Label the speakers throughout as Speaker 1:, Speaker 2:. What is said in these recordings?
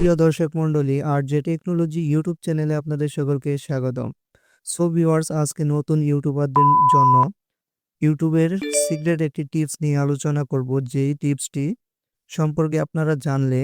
Speaker 1: প্রিয় দর্শক মণ্ডলী, আর যে টেকনোলজি ইউটিউব চ্যানেলে আপনাদের সকলকে স্বাগতম। সো ভিউয়ার্স, আজকে নতুন ইউটিউবারদের জন্য ইউটিউবের সিক্রেট একটি টিপস নিয়ে আলোচনা করব, যেই টিপসটি সম্পর্কে আপনারা জানলে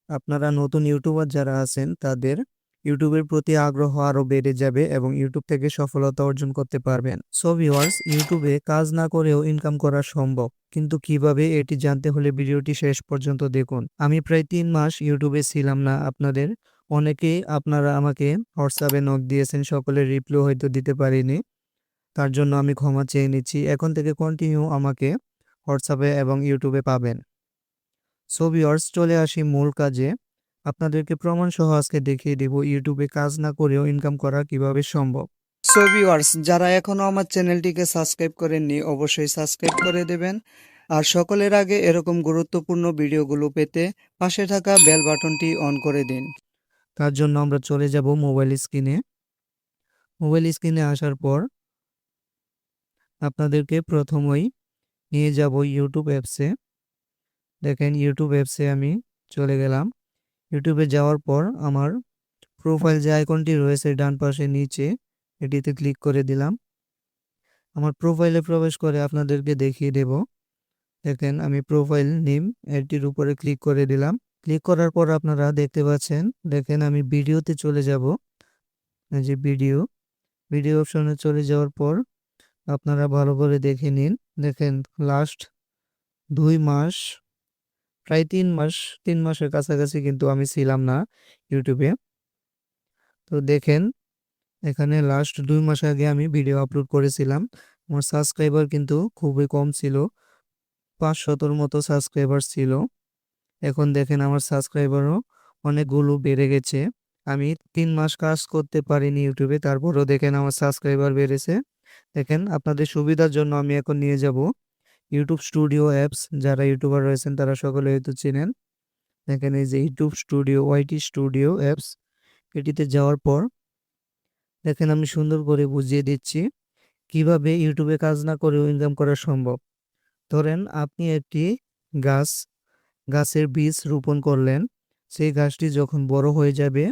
Speaker 1: আপনারা নতুন ইউটিউবার যারা আছেন তাদের ইউটিউবের প্রতি আগ্রহ আরও বেড়ে যাবে এবং ইউটিউব থেকে সফলতা অর্জন করতে পারবেন। সো ভিউয়ার্স, ইউটিউবে কাজ না করেও ইনকাম করা সম্ভব, কিন্তু কিভাবে এটি জানতে হলে ভিডিওটি শেষ পর্যন্ত দেখুন। আমি প্রায় 3 মাস ইউটিউবে ছিলাম না। আপনাদের অনেকেই আপনারা আমাকে হোয়াটসঅ্যাপে নক দিয়েছেন, সকলের রিপ্লাই হয়তো দিতে পারিনি, তার জন্য আমি ক্ষমা চেয়ে নিচ্ছি। এখন থেকে কন্টিনিউ আমাকে হোয়াটসঅ্যাপে এবং ইউটিউবে পাবেন। সো ভিউয়ার্স, চলে আসি মূল কাজে। আপনাদেরকে প্রমাণ সহ আজকে দেখিয়ে দেব ইউটিউবে কাজ না করেও ইনকাম করা কিভাবে সম্ভব। সো ভিউয়ার্স, যারা এখনো আমার চ্যানেলটিকে সাবস্ক্রাইব করেননি অবশ্যই সাবস্ক্রাইব করে দেবেন। আর সকলের আগে এরকম গুরুত্বপূর্ণ ভিডিওগুলো পেতে পাশে থাকা বেল বাটনটি অন করে দিন। তার জন্য আমরা চলে যাব মোবাইল স্ক্রিনে। মোবাইল স্ক্রিনে আসার পর আপনাদেরকে প্রথমেই নিয়ে যাব ইউটিউব অ্যাপসে। দেখেন, ইউটিউব অ্যাপসে আমি চলে গেলাম। ইউটিউবে যাওয়ার পর আমার প্রোফাইল যে আইকনটি রয়েছে ডান পাশে নিচে, এটিতে ক্লিক করে দিলাম। আমার প্রোফাইলে প্রবেশ করে আপনাদেরকে দেখিয়ে দেব। দেখেন, আমি প্রোফাইল নেম এটির উপরে ক্লিক করে দিলাম। ক্লিক করার পর আপনারা দেখতে পাচ্ছেন, দেখেন আমি ভিডিওতে চলে যাব। এই যে ভিডিও অপশনে চলে যাওয়ার পর আপনারা ভালো করে দেখে নিন। দেখেন, লাস্ট 2 মাস, প্রায় 3 মাসের কাছাকাছি কিন্তু আমি ছিলাম না ইউটিউবে। তো দেখেন, এখানে লাস্ট 2 মাস আগে আমি ভিডিও আপলোড করেছিলাম। আমার সাবস্ক্রাইবার কিন্তু খুবই কম ছিল, 500-র মতো সাবস্ক্রাইবার ছিল। এখন দেখেন আমার সাবস্ক্রাইবারও অনেকগুলো বেড়ে গেছে। আমি 3 মাস কাজ করতে পারিনি ইউটিউবে, তারপরেও দেখেন আমার সাবস্ক্রাইবার বেড়েছে। দেখেন, আপনাদের সুবিধার জন্য আমি এখন নিয়ে যাব ইউটিউব স্টুডিও অ্যাপস। যারা ইউটিউবার রয়েছেন তারা সকলে হয়তো চেনেন। দেখেন, এই যে YouTube studio, YT studio apps, এটিতে যাওয়ার পর দেখেন আমি সুন্দর করে বুঝিয়ে দিচ্ছি কিভাবে ইউটিউবে কাজ না করেও ইনকাম করা সম্ভব। ধরেন আপনি একটি গাছ গাছের বীজ রোপণ করলেন। সেই গাছটি যখন বড় হয়ে যাবে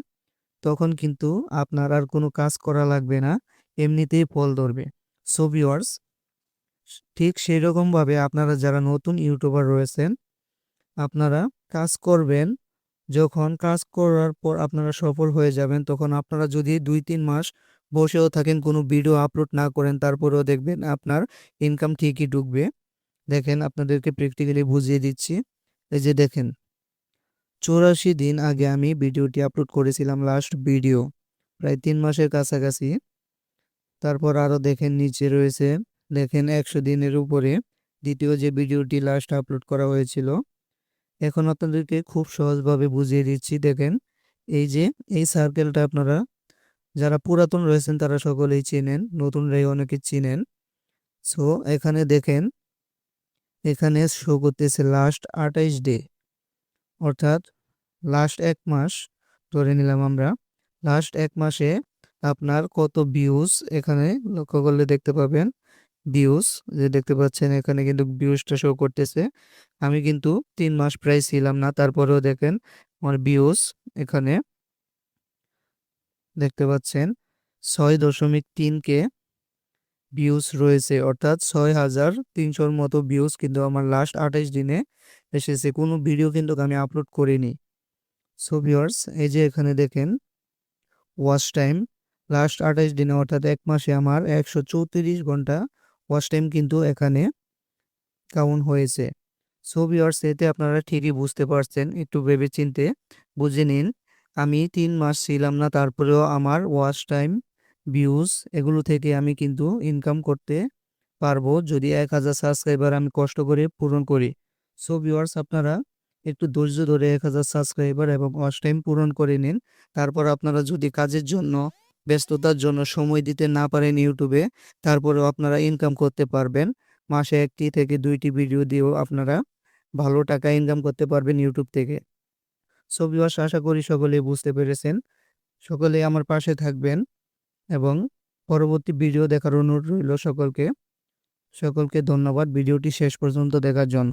Speaker 1: তখন কিন্তু আপনার আর কোনো কাজ করা লাগবে না, এমনিতেই ফল ধরবে। সো ভিউয়ার্স, ঠিক সেই রকমভাবে আপনারা যারা নতুন ইউটিউবার রয়েছেন, আপনারা কাজ করবেন। যখন কাজ করার পর আপনারা সফল হয়ে যাবেন, তখন আপনারা যদি 2-3 মাস বসেও থাকেন, কোনো ভিডিও আপলোড না করেন, তারপরেও দেখবেন আপনার ইনকাম ঠিকই ঢুকবে। দেখেন, আপনাদেরকে প্র্যাকটিক্যালি বুঝিয়ে দিচ্ছি। এই যে দেখেন, 84 দিন আগে আমি ভিডিওটি আপলোড করেছিলাম, লাস্ট ভিডিও, প্রায় 3 মাসের কাছাকাছি। তারপর আরও দেখেন নিচে রয়েছে, দেখেন 100 দিনের উপরে দ্বিতীয় যে ভিডিওটি লাস্ট আপলোড করা হয়েছিল। এখন আপনাদেরকে খুব সহজভাবে বুঝিয়ে দিচ্ছি। দেখেন, এই যে এই সার্কেলটা আপনারা যারা পুরাতন রয়েছেন তারা সকলেই চেনেন, নতুনরাই অনেকে চিনেন। সো এখানে দেখেন, এখানে শো করতেছে লাস্ট 28 ডে, অর্থাৎ লাস্ট 1 মাস ধরে নিলাম আমরা। লাস্ট 1 মাসে আপনার কত ভিউজ এখানে লক্ষ্য করলে দেখতে পাবেন। ভিউজ যে দেখতে পাচ্ছেন, এখানে কিন্তু ভিউজটা শো করতেছে। আমি কিন্তু 3 মাস প্রায় ছিলাম না, তারপরেও দেখেন আমার ভিউজ এখানে দেখতে পাচ্ছেন 6.3K ভিউজ রয়েছে, অর্থাৎ 6,300-র মতো ভিউজ কিন্তু আমার লাস্ট 28 দিনে এসেছে। কোনো ভিডিও কিন্তু আমি আপলোড করিনি। সো ভিউয়ার্স, এই যে এখানে দেখেন ওয়াচ টাইম লাস্ট 28 দিনে, অর্থাৎ 1 মাসে আমার 134 ঘন্টা ওয়াচ টাইম কিন্তু এখানে কাউন্ট হয়েছে। সো ভিউয়ার্স, এতে আপনারা ঠিকই বুঝতে পারছেন, একটু ভেবে চিন্তে বুঝে নিন। আমি 3 মাস ছিলাম না, তারপরেও আমার ওয়াচ টাইম, ভিউজ এগুলো থেকে আমি কিন্তু ইনকাম করতে পারবো যদি 1000 সাবস্ক্রাইবার আমি কষ্ট করে পূরণ করি। সো ভিউয়ার্স, আপনারা একটু ধৈর্য ধরে 1000 সাবস্ক্রাইবার এবং ওয়াচ টাইম পূরণ করে নিন। তারপর আপনারা যদি কাজের জন্য, ব্যস্ততার জন্য সময় দিতে না পারেন ইউটিউবে, তারপরেও আপনারা ইনকাম করতে পারবেন। মাসে 1টি থেকে 2টি ভিডিও দিয়েও আপনারা ভালো টাকা ইনকাম করতে পারবেন ইউটিউব থেকে। সো ভিউয়ার্স, আশা করি সকলেই বুঝতে পেরেছেন। সকলেই আমার পাশে থাকবেন এবং পরবর্তী ভিডিও দেখার অনুরোধ রইল সকলকে। সকলকে ধন্যবাদ ভিডিওটি শেষ পর্যন্ত দেখার জন্য।